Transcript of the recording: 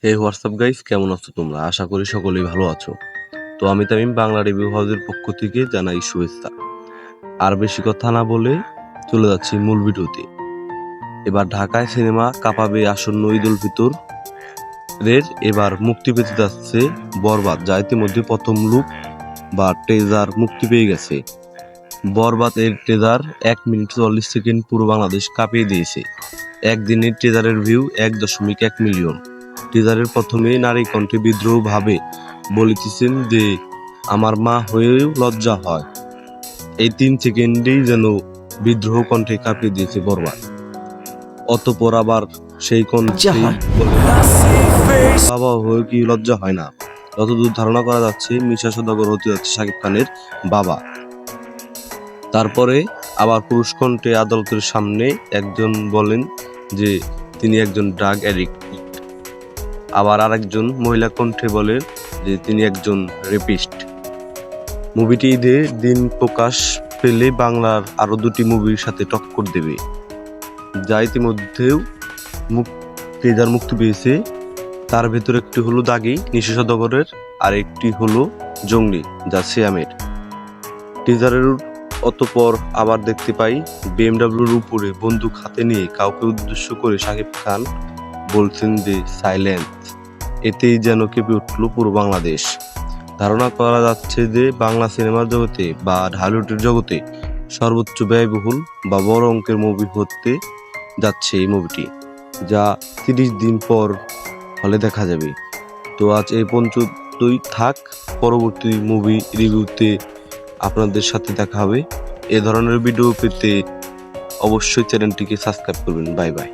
হে WhatsApp guys, কেমন আছো তোমরা? আশা করি সকলেই ভালো আছো। তো আমি তামিম বাংলা রিভিউ হাউসের পক্ষ থেকে জানাই শুভেচ্ছা। আর বেশি কথা না বলে চলে যাচ্ছি মূল ভিডিওতে। এবার ঢাকায় সিনেমা কাঁপাবে আসন্ন ঈদ উল ফিতরের। এবার মুক্তি পেতে যাচ্ছে বরবাদ, যা ইতিমধ্যে প্রথম লুক বা ট্রেজার মুক্তি পেয়ে গেছে। বরবাদ এর ট্রেজার 1 মিনিট 40 সেকেন্ড পুরো বাংলাদেশ কাঁপিয়ে দিয়েছে। একদিনের ট্রেজারের ভিউ 1.1 মিলিয়ন। টিজারের প্রথমে নারী কণ্ঠে বিদ্রোহ ভাবে বলিতেছেন যে আমার মা হয়েও লজ্জা হয়। এই 3 সেকেন্ডেই যেন বিদ্রোহ কণ্ঠে কাঁপিয়ে দিয়েছে বরবাদ। অতঃপর আবার সেই কণ্ঠেই বলে, বাবা হয়েও কি লজ্জা হয় না? যতদূর ধারণা করা যাচ্ছে মিশা সওদাগর হতে যাচ্ছে শাকিব খানের বাবা। তারপরে আবার পুরুষ কণ্ঠে আদালতের সামনে একজন বলেন যে তিনি একজন ড্রাগ অ্যাডিক্ট। আবার আরেকজন মহিলা কণ্ঠে বলেন যে তিনি একজন রেপিস্ট। মুভিটি ঈদের দিন প্রকাশ পেলে বাংলার আরো 2টি মুভির সাথে টক্কর দেবে, যা ইতিমধ্যেও ট্রেজার মুক্তি পেয়েছে। তার ভেতর একটি হলো দাগি নিশা সওদাগরের, আর একটি হলো জঙ্গলি যা সিয়ামের। টিজারের অতঃপর আবার দেখতে পাই বিএমডাব্লিউর উপরে বন্দুক হাতে নিয়ে কাউকে উদ্দেশ্য করে শাকিব খান বলছেন যে সাইলেন্স। এতেই যেন কেঁপে উঠল পুরো বাংলাদেশ। ধারণা করা যাচ্ছে যে বাংলা সিনেমার জগতে বা ঢালিউডের জগতে সর্বোচ্চ ব্যয়বহুল বা বড় অঙ্কের মুভি হতে যাচ্ছে এই মুভিটি, যা 30 দিন পর হলে দেখা যাবে। তো আজ এই পর্যন্তই থাক। পরবর্তী মুভি রিভিউতে আপনাদের সাথে দেখা হবে। এ ধরনের ভিডিও পেতে অবশ্যই চ্যানেলটিকে সাবস্ক্রাইব করবেন। Bye bye.